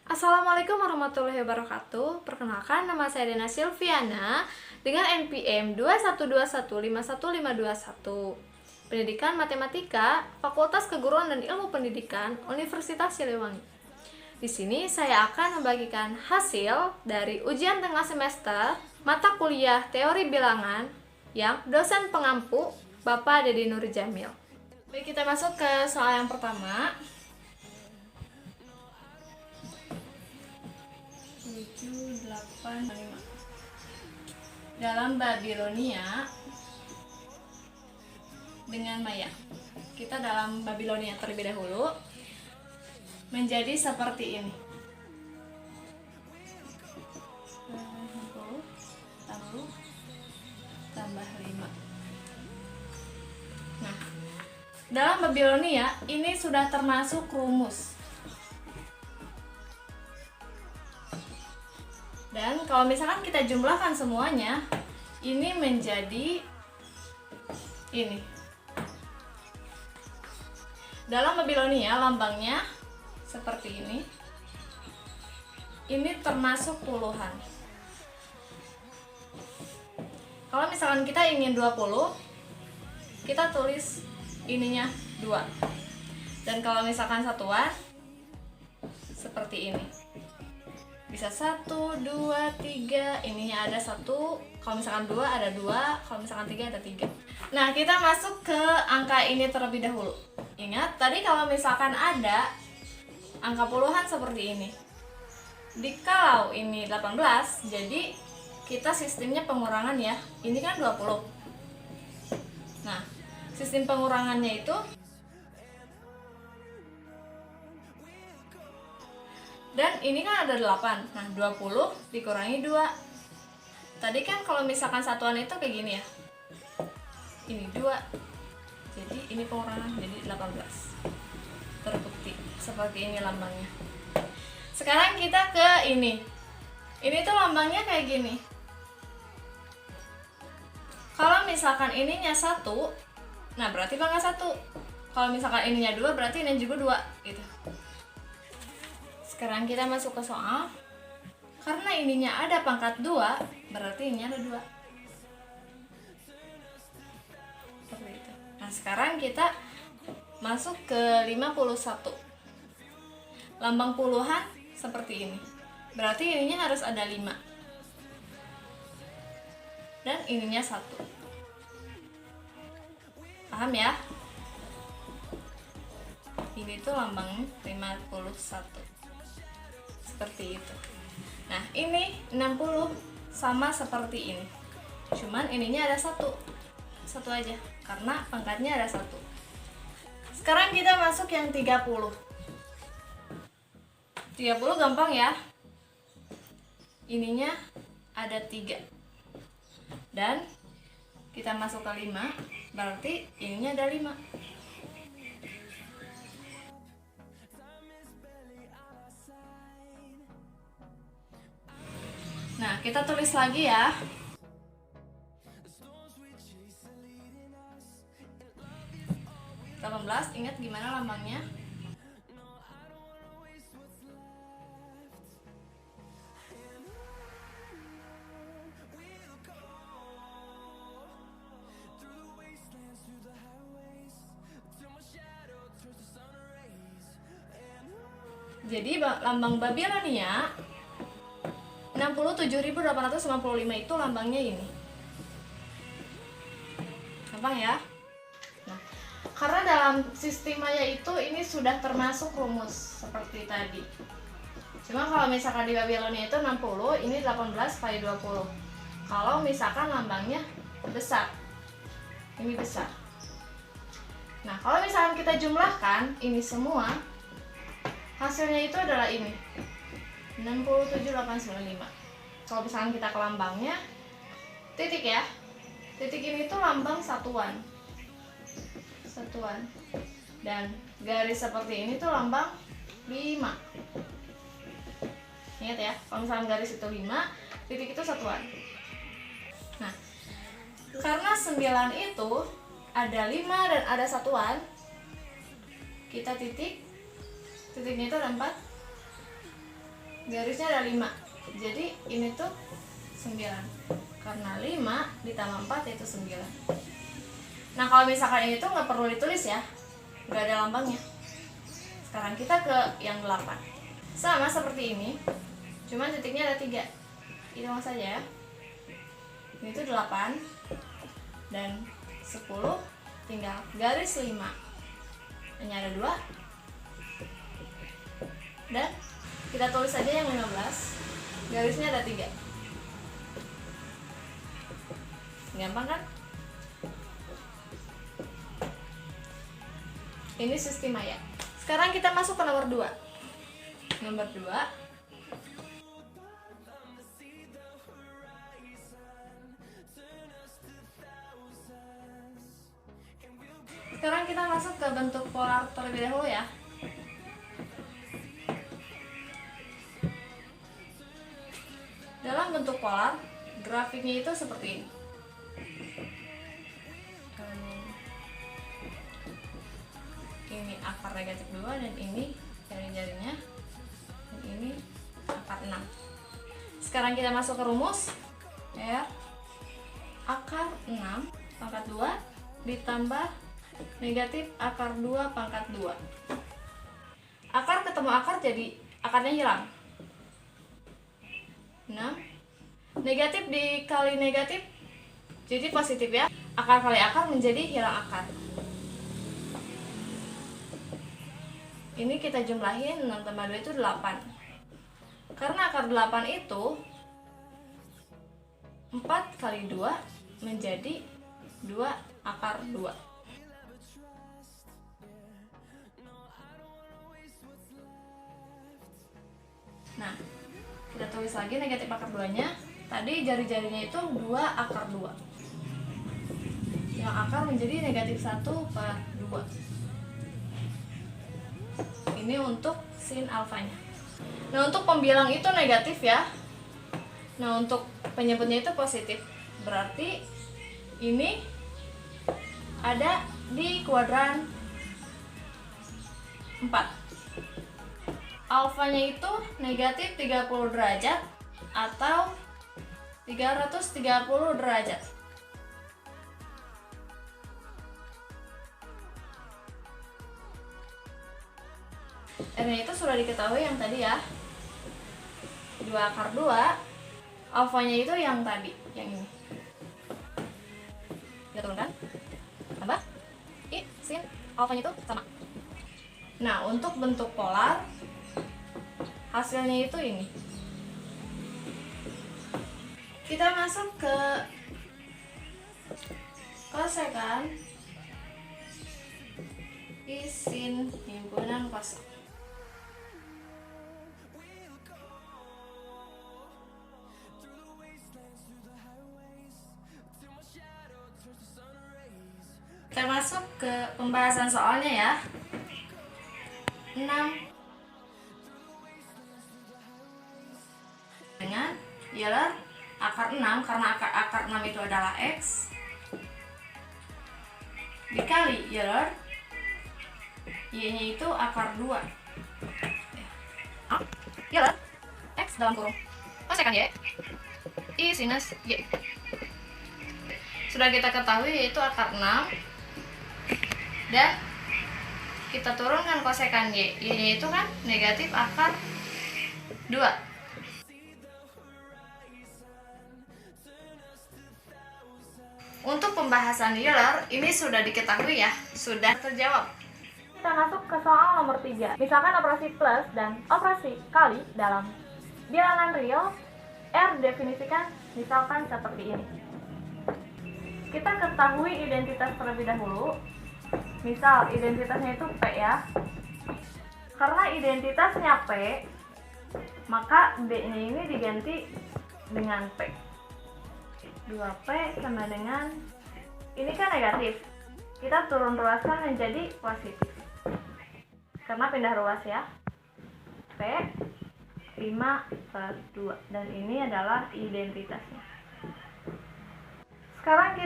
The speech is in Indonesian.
Assalamualaikum warahmatullahi wabarakatuh. Perkenalkan, nama saya Dena Silviana dengan NPM 212151521. Pendidikan Matematika, Fakultas Keguruan dan Ilmu Pendidikan, Universitas Siliwangi. Di sini saya akan membagikan hasil dari ujian tengah semester mata kuliah Teori Bilangan yang dosen pengampu Bapak Dedi Nur Jamil. Baik, kita masuk ke soal yang pertama. 785. Dalam Babilonia dengan Maya. Kita dalam Babilonia terlebih dahulu menjadi seperti ini. Lalu tambah 5. Nah, dalam Babilonia ini sudah termasuk rumus. Dan kalau misalkan kita jumlahkan semuanya, ini menjadi ini. Dalam Babilonia lambangnya seperti ini. Ini termasuk puluhan. Kalau misalkan kita ingin 20, kita tulis ininya 2. Dan kalau misalkan satuan, seperti ini. Bisa 1, 2, 3, ininya ada 1, kalau misalkan 2 ada 2, kalau misalkan 3 ada 3. Nah, kita masuk ke angka ini terlebih dahulu. Ingat, tadi kalau misalkan ada angka puluhan seperti ini. Kalau ini 18, jadi kita sistemnya pengurangan ya. Ini kan 20. Nah, sistem pengurangannya itu dan ini kan ada 8. Nah, 20 dikurangi 2. Tadi kan kalau misalkan satuan itu kayak gini ya. Ini 2. Jadi ini pengurangan jadi 18. Terbukti seperti ini lambangnya. Sekarang kita ke ini. Ini tuh lambangnya kayak gini. Kalau misalkan ininya 1, nah berarti pangkat 1. Kalau misalkan ininya 2, berarti ini juga 2 gitu. Sekarang kita masuk ke soal. Karena ininya ada pangkat 2, berarti ini ada 2. Seperti itu. Nah, sekarang kita masuk ke 51. Lambang puluhan seperti ini. Berarti ininya harus ada 5. Dan ininya 1. Paham ya? Ini tuh lambang 51. Seperti itu. Nah, ini 60 sama seperti ini. Cuman ininya ada 1 aja karena pangkatnya ada 1. Sekarang kita masuk yang 30. 30 gampang ya. Ininya ada 3. Dan kita masuk ke 5, berarti ininya ada 5. Nah, kita tulis lagi ya. Ingat gimana lambangnya? Jadi lambang Babilonia 67.855 itu lambangnya ini. Gampang ya? Nah, karena dalam sistem Maya itu ini sudah termasuk rumus seperti tadi. Cuma kalau misalkan di Babilonia itu 60, ini 18 kali 20. Kalau misalkan lambangnya besar, ini besar. Nah, kalau misalkan kita jumlahkan ini semua, hasilnya itu adalah ini. 67895. Kalau misalkan kita ke lambangnya titik ya. Titik ini tuh lambang satuan. Dan garis seperti ini tuh lambang 5. Ingat ya, kalau misalkan garis itu 5, titik itu satuan. Nah, karena 9 itu ada 5 dan ada satuan, kita titiknya itu ada 4. garisnya ada 5. Jadi ini tuh 9. Karena 5 ditambah 4 yaitu 9. Nah, kalau misalkan ini tuh nggak perlu ditulis ya, nggak ada lambangnya. Sekarang kita ke yang 8. Sama seperti ini, cuman titiknya ada 3. Hitung saja ya. Ini tuh 8 dan 10, tinggal garis 5. Ini ada 2. Dan kita tulis saja yang 15. Garisnya ada 3. Gampang kan? Ini sistem Maya. Sekarang kita masuk ke nomor 2. Nomor 2. Sekarang kita masuk ke bentuk polar terlebih dahulu ya. Dalam bentuk polar, grafiknya itu seperti ini. Ini akar negatif 2 dan ini jari-jarinya, dan ini akar 6. Sekarang kita masuk ke rumus. R akar 6 pangkat 2 ditambah negatif akar 2 pangkat 2. Akar ketemu akar jadi akarnya hilang. 6 negatif dikali negatif jadi positif ya. Akar kali akar menjadi hilang akar. Ini kita jumlahin, 6 tambah 2 itu 8. Karena akar 8 itu 4 kali 2 menjadi 2 akar 2. Nah, kita tulis lagi negatif akar 2-nya. Tadi jari-jarinya itu 2 akar 2. Yang akar menjadi negatif 1 per 2. Ini untuk sin alfanya. Nah, untuk pembilang itu negatif ya. Nah, untuk penyebutnya itu positif. Berarti ini ada di kuadran 4. Alfanya itu negatif 30 derajat atau 330 derajat. R-nya itu sudah diketahui yang tadi ya, 2 akar 2. Alfanya itu yang tadi, yang ini. Kita turunkan, tambah I, sin, alfanya itu sama. Nah, untuk bentuk polar hasilnya itu ini. Kita masuk ke kosekan I sin himpunan kosek. Kita masuk ke pembahasan soalnya ya. 6 dengan Euler akar 6, karena akar 6 itu adalah X, dikali Euler Y-nya itu akar 2. Euler X dalam kurung kosekan Y I sinus Y. Sudah kita ketahui yaitu akar 6. Dan kita turunkan kosekan Y. Y-nya itu kan negatif akar 2. Untuk pembahasan Euler ini sudah diketahui ya, sudah terjawab. Kita masuk ke soal nomor 3. Misalkan operasi plus dan operasi kali dalam bilangan real, R definisikan misalkan seperti ini. Kita ketahui identitas terlebih dahulu. Misal identitasnya itu P ya. Karena identitasnya P, maka D-nya ini diganti dengan P. 2P sama dengan, ini kan negatif, kita turun ruaskan menjadi positif karena pindah ruas ya. P 5/2 dan ini adalah identitasnya. Sekarang kita